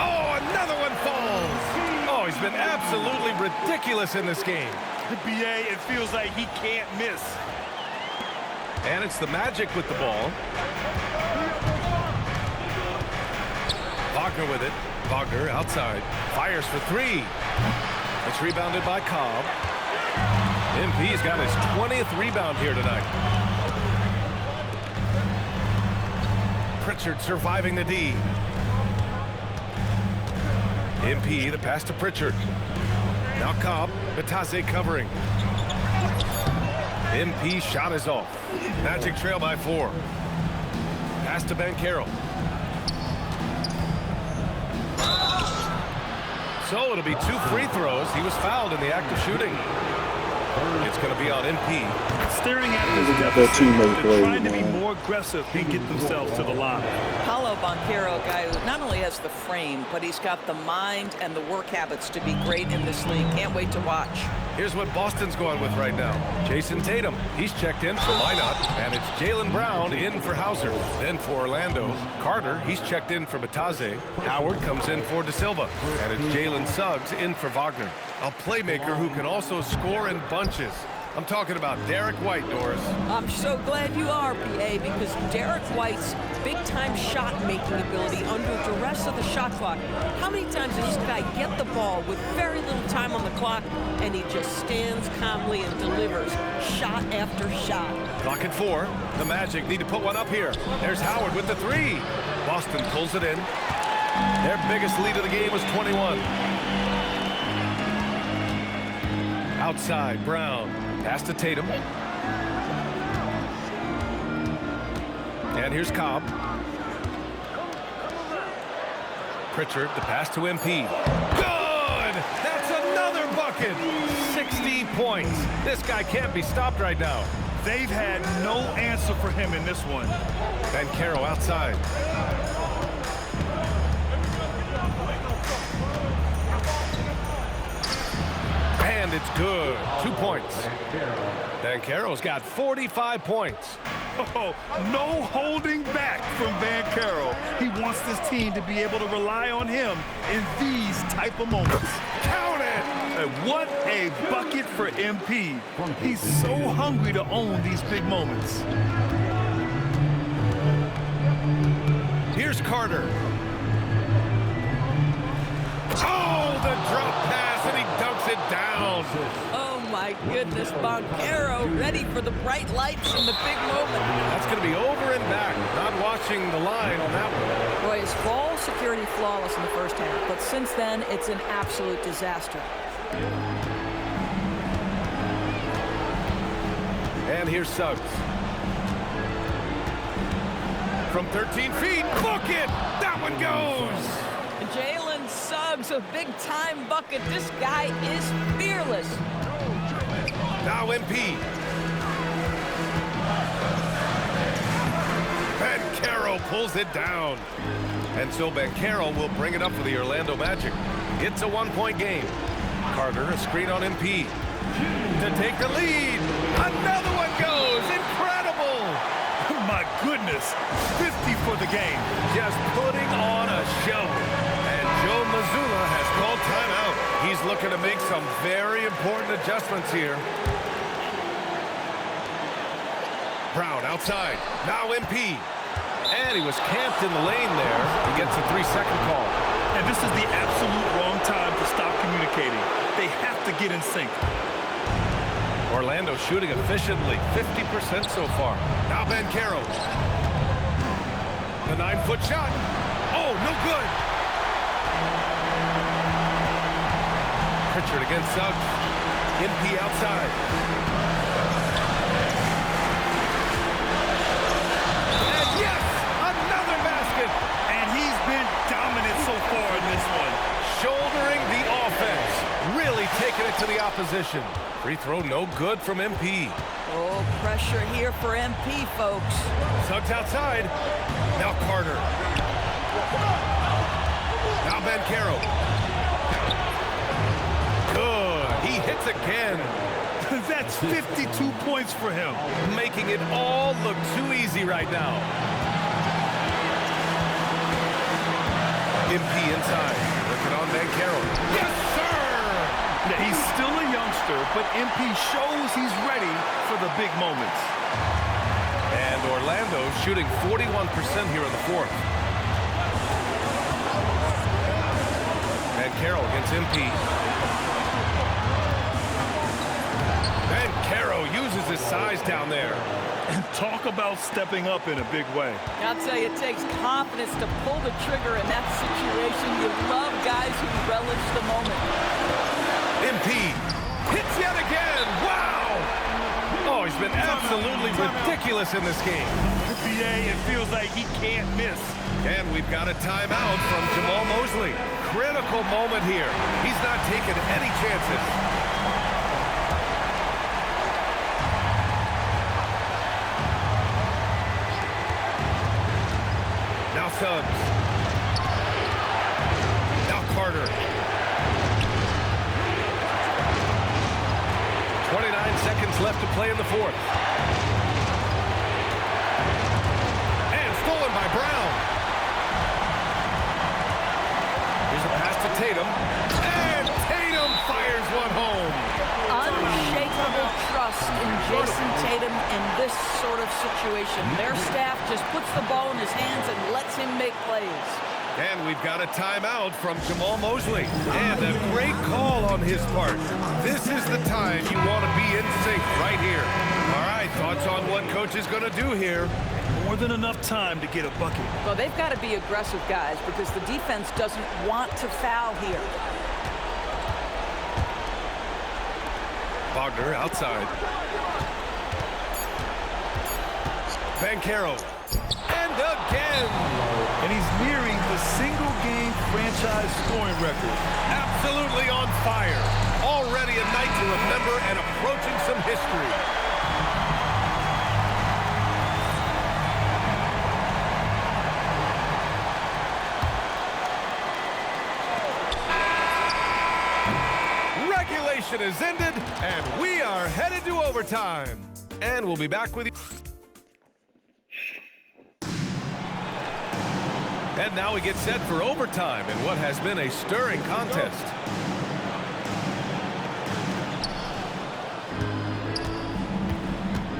[SPEAKER 3] Oh, another one falls. Oh, he's been absolutely ridiculous in this game.
[SPEAKER 4] The BA, it feels like he can't miss.
[SPEAKER 3] And it's the Magic with the ball. Wagner with it. Wagner outside. Fires for 3. It's rebounded by Cobb. MP's got his 20th rebound here tonight. Pritchard surviving the D. MP, the pass to Pritchard. Now Cobb, Batadze covering. MP shot is off. Magic trail by 4. Pass to Mycareer. So it'll be 2 free throws. He was fouled in the act of shooting. It's going to be on MP.
[SPEAKER 4] Staring at this deficit, they're trying to be more aggressive and get themselves to the line.
[SPEAKER 5] Paolo Banchero, a guy who not only has the frame, but he's got the mind and the work habits to be great in this league. Can't wait to watch.
[SPEAKER 3] Here's what Boston's going with right now. Jason Tatum, he's checked in for Minot, and it's Jaylen Brown in for Hauser. Then for Orlando, Carter, he's checked in for Batadze. Howard comes in for De Silva, and it's Jalen Suggs in for Wagner. A playmaker who can also score in bunches. I'm talking about Derek White, Doris.
[SPEAKER 5] I'm so glad you are, PA, because Derek White's big-time shot-making ability under duress of the shot clock. How many times does this guy get the ball with very little time on the clock, and he just stands calmly and delivers shot after shot?
[SPEAKER 3] Clock at 4. The Magic need to put one up here. There's Howard with the 3. Boston pulls it in. Their biggest lead of the game was 21. Outside, Brown. Pass to Tatum. And here's Cobb. Pritchard, the pass to MP. Good! That's another bucket! 60 points. This guy can't be stopped right now.
[SPEAKER 4] They've had no answer for him in this one.
[SPEAKER 3] Bancaro outside. And it's good. 2 points. Bancaro's got 45 points.
[SPEAKER 4] Oh, no holding back from Bancaro. He wants this team to be able to rely on him in these type of moments.
[SPEAKER 3] Count it!
[SPEAKER 4] And what a bucket for MP. He's so hungry to own these big moments.
[SPEAKER 3] Here's Carter. Oh, the drop pass, and he dunks it down.
[SPEAKER 5] Oh, my goodness. Bancaro ready for the bright lights in the big moment.
[SPEAKER 3] That's going to be over and back. Not watching the line on that one.
[SPEAKER 12] Boy, his ball security flawless in the first half, but since then, it's an absolute disaster.
[SPEAKER 3] And here's Suggs. From 13 feet, book it! That one goes!
[SPEAKER 5] Jalen Suggs, a big-time bucket. This guy is fearless.
[SPEAKER 3] Now MP. Bancaro pulls it down. And so Bancaro will bring it up for the Orlando Magic. It's a 1-point game. Carter, a screen on MP. To take the lead. Another one goes. Incredible.
[SPEAKER 4] My goodness. 50 for the game.
[SPEAKER 3] Just putting on a show. And Joe Mazzulla has called timeout. He's looking to make some very important adjustments here. Brown outside. Now MP. And he was camped in the lane there. He gets a 3-second call.
[SPEAKER 4] And this is the absolute wrong time to stop communicating. They have to get in sync.
[SPEAKER 3] Orlando shooting efficiently, 50% so far. Now Bancaro. The 9-foot shot. Oh, no good. Pritchard against Suggs. MP outside. And yes, another basket.
[SPEAKER 4] And he's been dominant so far in this one.
[SPEAKER 3] Shouldering the offense. Really taking it to the opposition. Free throw no good from MP.
[SPEAKER 5] Oh, pressure here for MP, folks.
[SPEAKER 3] Suggs outside. Now Carter. Now Bancaro. Good. He hits again.
[SPEAKER 4] That's 52 points for him.
[SPEAKER 3] Making it all look too easy right now. MP inside. Working on Bancaro. Yes, sir!
[SPEAKER 4] Yeah, he's still a youngster, but MP shows he's ready for the big moments.
[SPEAKER 3] And Orlando shooting 41% here in the fourth. Bancaro against MP. Bancaro uses his size down there.
[SPEAKER 4] And talk about stepping up in a big way.
[SPEAKER 5] I'll tell you, it takes confidence to pull the trigger in that situation. You love guys who relish the moment.
[SPEAKER 3] MP hits yet again. Wow! Oh, he's been absolutely ridiculous in this game.
[SPEAKER 4] BA, it feels like he can't miss.
[SPEAKER 3] And we've got a timeout from Jamal Mosley. Critical moment here. He's not taking any chances. Now Suggs. Now Carter. 29 seconds left to play in the fourth. And stolen by Brown. Here's a pass to Tatum. And Tatum fires one home.
[SPEAKER 12] Unshakable trust in this sort of situation. Their staff just puts the ball in his hands and lets him make plays.
[SPEAKER 3] And we've got a timeout from Jamal Mosley. And a great call on his part. This is the time you want to be in sync right here. All right, thoughts on what coach is going to do here?
[SPEAKER 4] More than enough time to get a bucket.
[SPEAKER 12] Well, they've got to be aggressive, guys, because the defense doesn't want to foul here.
[SPEAKER 3] Wagner outside. Mycareer. And again.
[SPEAKER 4] And he's nearing the single-game franchise scoring record.
[SPEAKER 3] Absolutely on fire. Already a night to remember and approaching some history. Regulation is ended, and we are headed to overtime. And we'll be back with you. And now we get set for overtime in what has been a stirring contest.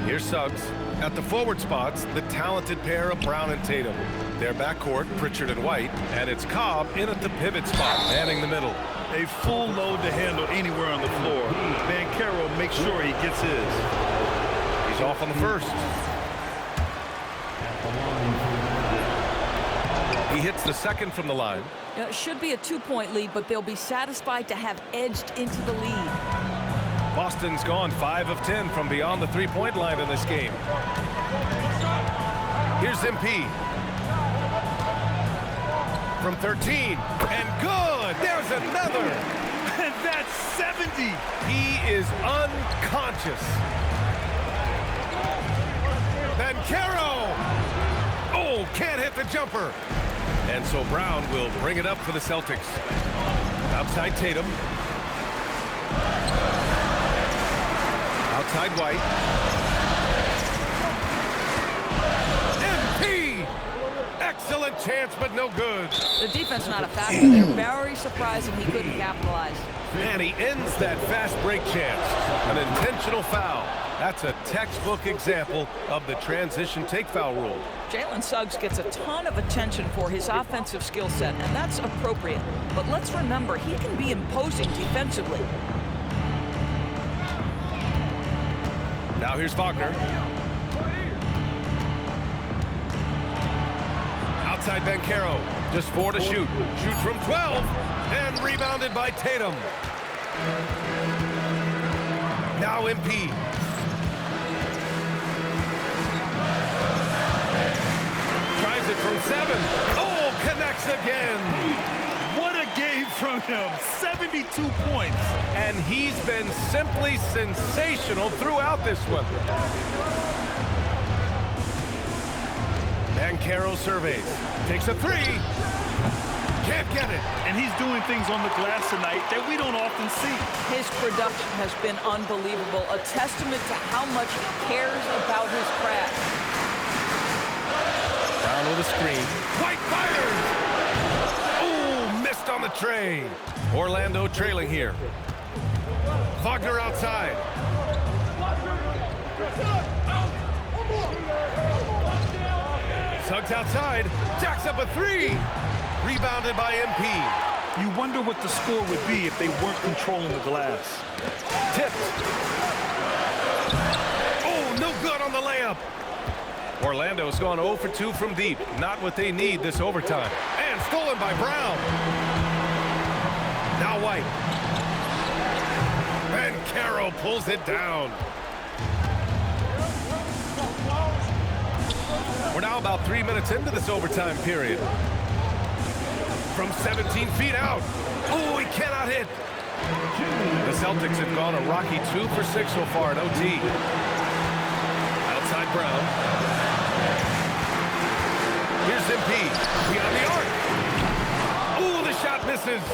[SPEAKER 3] Here's Suggs. At the forward spots, the talented pair of Brown and Tatum. Their backcourt, Pritchard and White, and it's Cobb in at the pivot spot, manning the middle.
[SPEAKER 4] A full load to handle anywhere on the floor. Mycareer makes sure he gets his.
[SPEAKER 3] He's off on the first. He hits the second from the line.
[SPEAKER 12] It should be a 2-point lead, but they'll be satisfied to have edged into the lead.
[SPEAKER 3] Boston's gone 5 of 10 from beyond the three-point line in this game. Here's MP. From 13, and good! There's another!
[SPEAKER 4] And that's 70!
[SPEAKER 3] He is unconscious. Mycareer! Oh, can't hit the jumper. And so Brown will bring it up for the Celtics. Outside Tatum. Outside White. MP! Excellent chance, but no good.
[SPEAKER 12] The defense not a factor. They're very surprising he couldn't capitalize.
[SPEAKER 3] And he ends that fast break chance. An intentional foul. That's a textbook example of the transition take foul rule.
[SPEAKER 12] Jalen Suggs gets a ton of attention for his offensive skill set, and that's appropriate. But let's remember, he can be imposing defensively.
[SPEAKER 3] Now here's Wagner. Outside Mycareer, just 4 to shoot. Shoots from 12, and rebounded by Tatum. Now MP. Tries it from 7. Oh, connects again.
[SPEAKER 4] What a game from him. 72 points.
[SPEAKER 3] And he's been simply sensational throughout this one. Mycareer surveys. Takes a 3. Can't get it.
[SPEAKER 4] And he's doing things on the glass tonight that we don't often see.
[SPEAKER 12] His production has been unbelievable, a testament to how much he cares about his craft.
[SPEAKER 3] Brown with a screen. White fires! Oh, missed on the tray. Orlando trailing here. Wagner outside. Suggs outside. Jacks up a 3. Rebounded by MP.
[SPEAKER 4] You wonder what the score would be if they weren't controlling the glass.
[SPEAKER 3] Tipped. Oh, no good on the layup. Orlando's gone 0 for 2 from deep. Not what they need this overtime. And stolen by Brown. Now White. Mycareer pulls it down. We're now about 3 minutes into this overtime period. From 17 feet out. Oh, he cannot hit. The Celtics have gone a rocky 2 for 6 so far in OT. Outside Brown. Here's MP. Beyond the arc. Oh, the shot misses.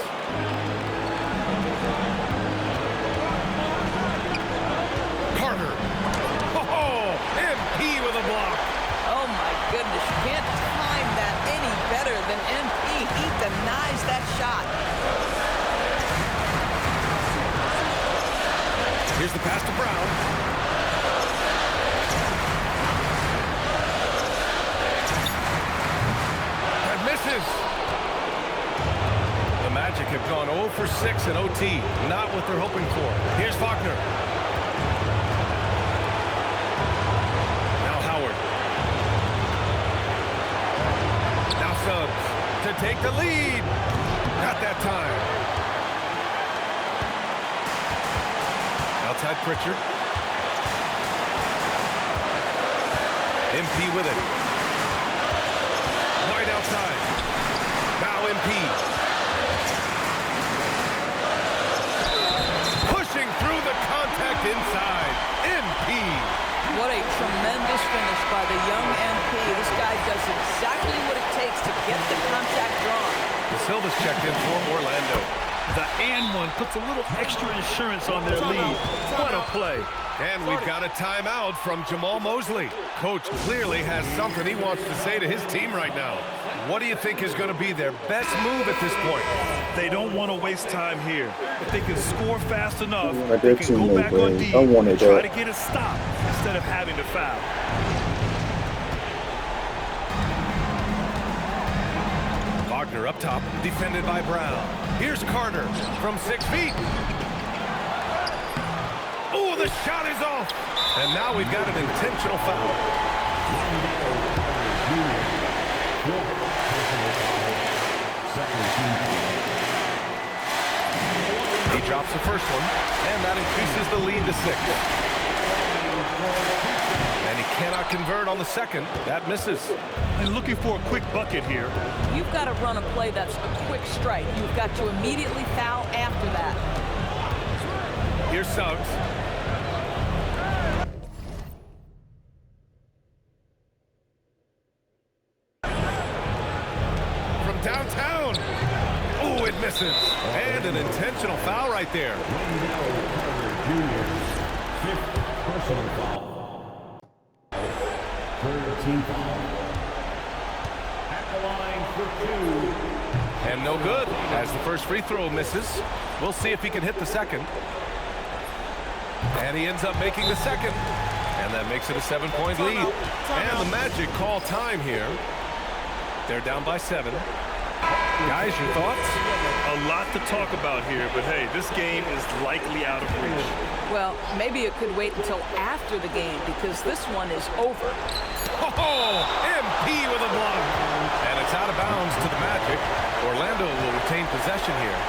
[SPEAKER 3] Carter. Oh, MP with a block.
[SPEAKER 12] Oh, my goodness. You can't time that any better than MP. He denies that shot.
[SPEAKER 3] Here's the pass to Brown. have gone 0 for 6 in OT. Not what they're hoping for. Here's Faulkner. Now Howard. Now Suggs to take the lead. Not that time. Outside Pritchard. MP with it. Wide outside. Now MP. Pushing through the contact inside. MP.
[SPEAKER 12] What a tremendous finish by the young MP. This guy does exactly what it takes to get the contact drawn.
[SPEAKER 3] De Silva's checked in for Orlando.
[SPEAKER 4] The and one puts a little extra insurance on their lead. What a play.
[SPEAKER 3] And we've got a timeout from Jamal Mosley. Coach clearly has something he wants to say to his team right now. What do you think is going to be their best move at this point?
[SPEAKER 4] They don't want to waste time here. If they can score fast enough, they can go back on D and try to get a stop instead of having to foul.
[SPEAKER 3] Wagner up top, defended by Brown. Here's Carter from 6 feet. Oh, the shot is off. And now we've got an intentional foul. He drops the first one, and that increases the lead to 6. And he cannot convert on the second. That misses.
[SPEAKER 4] And looking for a quick bucket here.
[SPEAKER 12] You've got to run a play that's a quick strike. You've got to immediately foul after that.
[SPEAKER 3] Here's Suggs. From downtown. Oh, it misses. And an intentional foul right there.
[SPEAKER 7] Personal foul. Third team foul. At the line for 2.
[SPEAKER 3] And no good, as the first free throw misses. We'll see if he can hit the second. And he ends up making the second. And that makes it a 7-point lead. And the Magic call time here. They're down by 7. Guys, your thoughts?
[SPEAKER 4] A lot to talk about here, but hey, this game is likely out of reach.
[SPEAKER 12] Well, maybe it could wait until after the game because this one is over.
[SPEAKER 3] Oh, MP with a block. And it's out of bounds to the Magic. Orlando will retain possession here.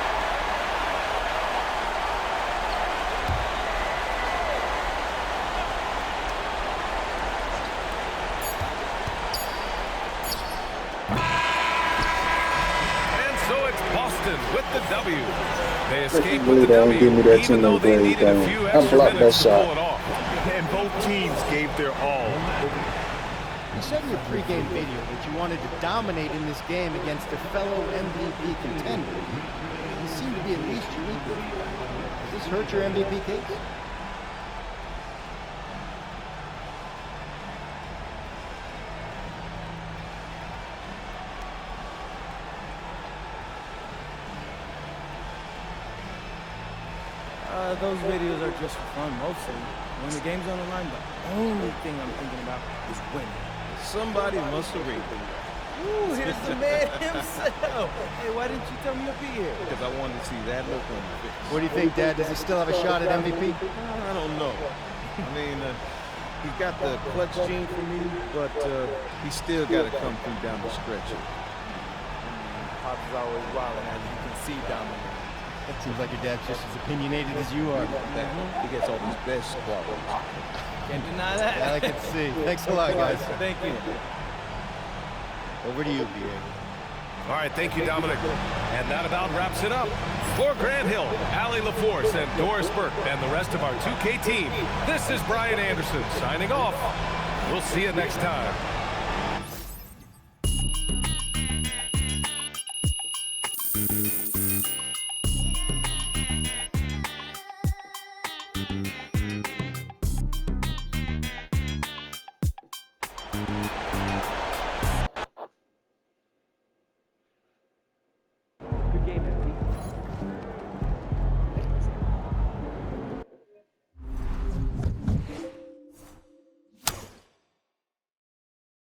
[SPEAKER 3] With the W. They escape with the W, even though they needed a few extra minutes to pull it off.
[SPEAKER 4] And both teams gave their all.
[SPEAKER 13] You said in your pregame video that you wanted to dominate in this game against a fellow MVP contender. You seem to be at least your equal. Does this hurt your MVP case?
[SPEAKER 1] Those videos are just for fun, mostly. When the game's on the line, the only thing I'm thinking about is winning.
[SPEAKER 14] Somebody must have read them.
[SPEAKER 1] Ooh, here's the man himself. Hey, why didn't you tell me to be here?
[SPEAKER 14] Because I wanted to see that look on your face.
[SPEAKER 13] What do you think, Dad? Does he still have a shot at MVP?
[SPEAKER 14] I don't know. I mean, he's got the clutch gene for me, but he's still got to come through down the stretch.
[SPEAKER 1] Pops is always wilding, as you can see down there.
[SPEAKER 13] It seems like your dad's just as opinionated as you are.
[SPEAKER 14] He gets all his best qualities.
[SPEAKER 1] Can't deny that.
[SPEAKER 13] Yeah, I can see. Thanks a lot, guys.
[SPEAKER 1] Thank you.
[SPEAKER 13] Over to you, B.A.
[SPEAKER 3] All right, thank you, Dominic. And that about wraps it up. For Grant Hill, Allie LaForce, and Doris Burke, and the rest of our 2K team, this is Brian Anderson signing off. We'll see you next time.